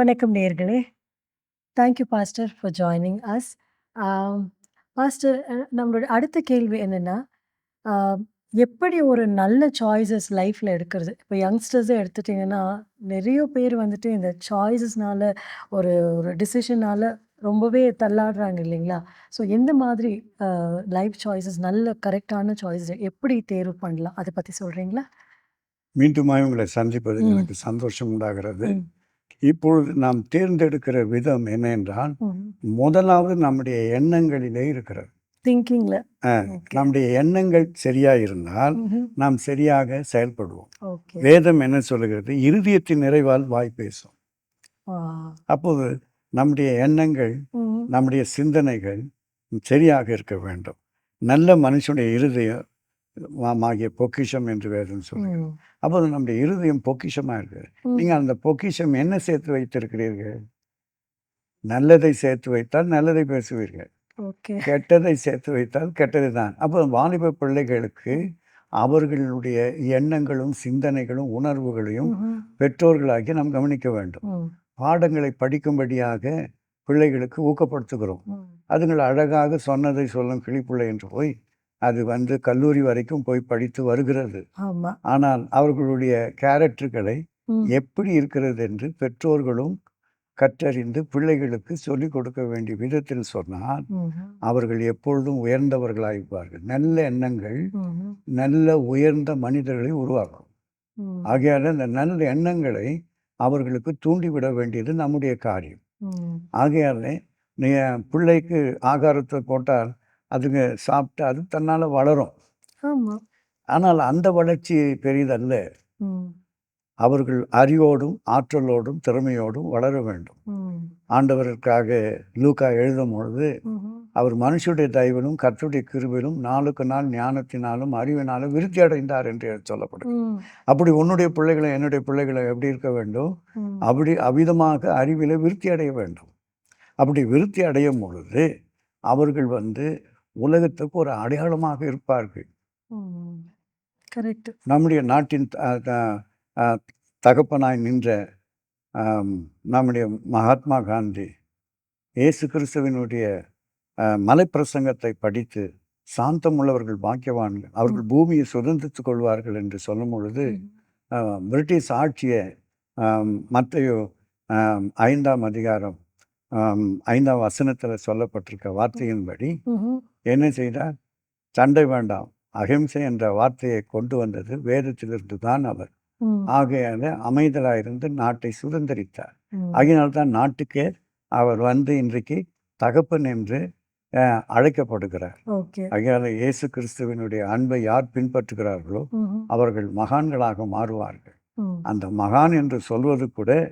வணக்கம் நேயர்களே. Thank you pastor for joining us. Ah pastor, நம்மளோட அடுத்த கேள்வி என்னன்னா, ஆ எப்படி ஒரு நல்ல சாய்ஸஸ் லைஃப்ல எடுக்கிறது? இப்போ யங்ஸ்டர்ஸே எடுத்துட்டீங்கன்னா, நெறைய பேர் வந்துட்டு இந்த சாய்ஸஸ்னால ஒரு ஒரு டிசிஷனால ரொம்பவே தள்ளாடுறாங்க இல்லைங்களா? ஸோ எந்த மாதிரி அ லைஃப் சாய்ஸஸ் நல்ல கரெக்ட்டான சாய்ஸஸ் எப்படி தேர்வு பண்ணலாம்? அத பத்தி சொல்றீங்களா? மீண்டுமாய் உங்களை சந்திப்பதில் ம். எனக்கு சந்தோஷம் உண்டாகிறது. ம். இப்பொழுது நாம் தேர்ந்தெடுக்கிற விதம் என்ன என்றால், ம். முதலாவது நம்முடைய எண்ணங்களிலே இருக்கிறது. திங்கிங்ல. அ ஓகே. நம்முடைய எண்ணங்கள் சரியா இருந்தால், ம்ஹ்ம். நாம் சரியாக செயல்படுவோம். ஓகே. வேதம் என்ன சொல்லுகிறது? இருதயத்தின் நிறைவால் வாய் பேசும். ஆ. அப்போது நம்முடைய எண்ணங்கள், ம். நம்முடைய சிந்தனைகள் சரியாக இருக்க வேண்டும். நல்ல மனுஷனுடைய இருதயம் ஆகிய பொக்கிஷம் என்று வேதம் சொல்லுகிறது. ம். அப்போது நம்முடைய இருதயம் பொக்கிஷமா இருக்குது. ம். நீங்க அந்த பொக்கிஷம் என்ன சேர்த்து வைத்திருக்கிறீர்கள்? நல்லதை சேர்த்து வைத்தால் நல்லதை பேசுவீர்கள். ஓகே. கெட்டதை சேர்த்து வைத்தால் கெட்டது தான். அப்போ வாலிப பிள்ளைகளுக்கு அவர்களுடைய எண்ணங்களும், சிந்தனைகளும், உணர்வுகளையும் ம்ஹ்ம். பெற்றோர்களாகிய நாம் கவனிக்க வேண்டும். ம். பாடங்களை படிக்கும்படியாக பிள்ளைகளுக்கு ஊக்கப்படுத்துகிறோம். ம். அதுங்கள் அழகாக சொன்னதை சொல்லும் கிளிப்பிள்ளை என்று போய் அது கல்லூரி வரைக்கும் போய் படித்து வருகிறது. ஆமா. ஆனால் அவர்களுடைய கேரக்டர்களை ம். எப்படி இருக்கிறது என்று பெற்றோர்களும் கற்றறிந்து பிள்ளைகளுக்கு சொல்லிக் கொடுக்க வேண்டிய விதத்தில் சொன்னால் ம்ஹ்ம். அவர்கள் எப்பொழுதும் உயர்ந்தவர்களாயிருப்பார்கள். நல்ல எண்ணங்கள் ம்ஹ்ம். நல்ல உயர்ந்த மனிதர்களை உருவாக்கும். ம். ஆகையால் அந்த நல்ல எண்ணங்களை அவர்களுக்கு தூண்டிவிட வேண்டியது நம்முடைய காரியம். ம். ஆகையாலே நீ பிள்ளைக்கு ஆகாரத்தை போட்டால் அதுங்க சாப்பிட்டு அது தன்னால் வளரும். ஆமா. ஆனால் அந்த வளர்ச்சி பெரிதல்ல. ம். அவர்கள் அறிவோடும் ஆற்றலோடும் திறமையோடும் வளர வேண்டும். ம். ஆண்டவருக்காக லூக்கா எழுதும் பொழுது ம்ஹ்ம். அவர் மனுஷருடைய தயவிலும் கர்த்தருடைய கிருபையிலும் நாளுக்கு நாள் ஞானத்தினாலும் அறிவினாலும் விருத்தி அடைந்தார் என்று சொல்லப்படுது. ம். அப்படி உன்னுடைய பிள்ளைகளை என்னுடைய பிள்ளைகளை எப்படி இருக்க வேண்டும்? ம். அப்படி அவ்விதமாக அறிவிலே விருத்தி அடைய வேண்டும். அப்படி விருத்தி அடையும் பொழுது அவர்கள் உலகத்துக்கு ஒரு அடையாளமாக இருப்பார்கள். ம். கரெக்ட். நம்முடைய நாட்டின் தகப்பனாய் நின்ற நம்முடைய மகாத்மா காந்தி இயேசு கிறிஸ்துவினுடைய மலைப்பிரசங்கத்தை படித்து சாந்தமுள்ளவர்கள் பாக்கியவான்கள், அவர்கள் பூமியை சுதந்திரித்துக் கொள்வார்கள் என்று சொல்லும் பொழுது பிரிட்டிஷ் ஆட்சியை மத்தேயு 5ஆம் அதிகாரம் 5ஆம் வசனத்தில் சொல்லப்பட்டிருக்க வார்த்தையின்படி ம்ஹ்ம். என்ன செய்தார்? சண்டை வேண்டாம், அஹிம்சை என்ற வார்த்தையை கொண்டு வந்தது வேதத்திலிருந்து தான் அவர். ம். ஆகையால அமைதலாயிருந்து நாட்டை சுதந்திரித்தார். ம். ஆகையினால்தான் நாட்டுக்கே அவர் இன்றைக்கு தகப்பன் என்று அழைக்கப்படுகிறார். ஓகே. ஆகையால இயேசு கிறிஸ்துவினுடைய அன்பை யார் பின்பற்றுகிறார்களோ ம்ஹ்ம். அவர்கள் மகான்களாக மாறுவார்கள். ம். அந்த மகான் என்று சொல்வது கூட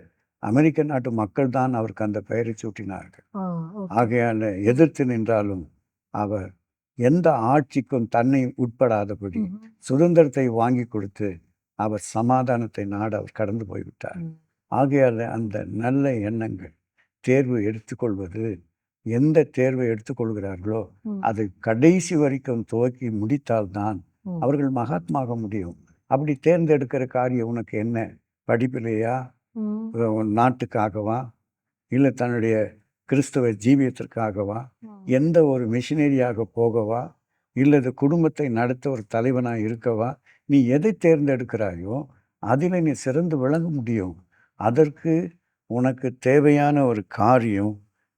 அமெரிக்க நாட்டு மக்கள் தான் அவருக்கு அந்த பெயரை சூட்டினார்கள். ஆ. ஓகே. ஆகையால எதிர்த்து நின்றாலும் அவர் எந்த ஆட்சிக்கும் தன்னை உட்படாதபடி ம்ஹ்ம். சுதந்திரத்தை வாங்கி கொடுத்து அவர் சமாதானத்தை நாட அவர் கடந்து போய்விட்டார். ம். ஆகையால் அந்த நல்ல எண்ணங்கள் தேர்வு எடுத்துக்கொள்வது, எந்த தேர்வை எடுத்துக்கொள்கிறார்களோ ம். அதை கடைசி வரைக்கும் துவக்கி முடித்தால்தான் ம். அவர்கள் மகாத்மாக முடியும். அப்படி தேர்ந்தெடுக்கிற காரியம் உனக்கு என்ன? படிப்பிலையா? ம். உன் நாட்டுக்காகவா? இல்லை தன்னுடைய கிறிஸ்தவ ஜீவியத்திற்காகவா? எந்த ஒரு மிஷினரியாக போகவா? இல்லது குடும்பத்தை நடத்த ஒரு தலைவனாக இருக்கவா? நீ எதை தேர்ந்தெடுக்கிறாயோ அதில் நீ சிறந்து விளங்க முடியும். அதற்கு உனக்கு தேவையான ஒரு காரியம்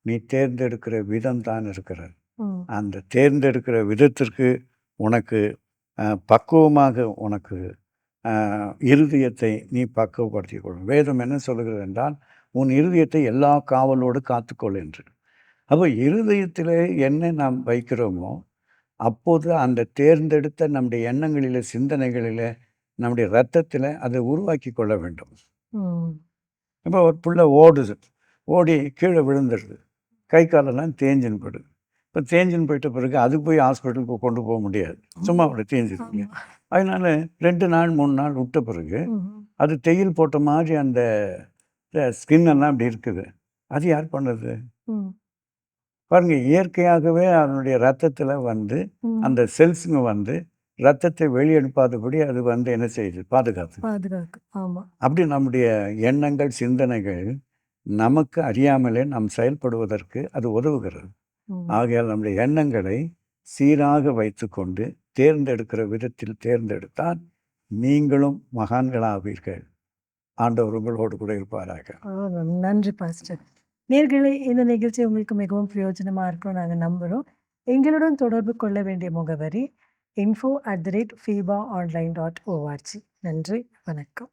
நீ தேர்ந்தெடுக்கிற விதம் தான் இருக்கிறது. ம். அந்த தேர்ந்தெடுக்கிற விதத்திற்கு உனக்கு பக்குவமாக உனக்கு இருதயத்தை நீ பக்குவப்படுத்திக் கொள்ளும். வேதம் என்ன சொல்லுகிறது என்றால், உன் இருதயத்தை எல்லா காவலோடு காத்துக்கொள் என்று. அப்போ இருதயத்தில் என்ன நாம் வைக்கிறோமோ அப்போது அந்த தேர்ந்தெடுத்த நம்முடைய எண்ணங்களில், சிந்தனைகளில், நம்முடைய இரத்தத்தில் அதை உருவாக்கி கொள்ள வேண்டும். ம். இப்போ ஒரு பிள்ளை ஓடுது, ஓடி கீழே விழுந்துடுது, கை காலெல்லாம் தேஞ்சின்னு போயிடுது. இப்போ தேஞ்சின்னு போயிட்ட பிறகு அதுக்கு போய் ஹாஸ்பிட்டலுக்கு கொண்டு போக முடியாது, சும்மா அப்படி தேஞ்சிருக்கீங்க. அதனால 2 நாள் 3 நாள் விட்ட பிறகு ம்ஹ்ம். அது தையல் போட்ட மாதிரி அந்த ஸ்கின்னெல்லாம் அப்படி இருக்குது. அது யார் பண்ணுறது? ம். பாருங்க, இயற்கையாகவே அதனுடைய ரத்தத்தில் ம். அந்த செல்ஸுங்க ரத்தத்தை வெளியெடுப்பாதபடி அது என்ன செய்யுது? பாதுகாத்து. பாதுகாக்கு. ஆமா. அப்படி நம்முடைய எண்ணங்கள், சிந்தனைகள் நமக்கு அறியாமலே நாம் செயல்படுவதற்கு அது உதவுகிறது. ம். ஆகையால் நம்முடைய எண்ணங்களை சீராக வைத்துக்கொண்டு தேர்ந்தெடுக்கிற விதத்தில் தேர்ந்தெடுத்தால் நீங்களும் மகான்களாவீர்கள். ஆண்டவர் உங்களோடு கூட இருப்பாராக. நன்றி பாஸ்டர். நேயர்களே, இந்த நிகழ்ச்சி உங்களுக்கு மிகவும் பிரயோஜனமா இருக்கும்னு நாங்க நம்புறோம். எங்களுடன் தொடர்பு கொள்ள வேண்டிய முகவரி info@febaonline.org. நன்றி, வணக்கம்.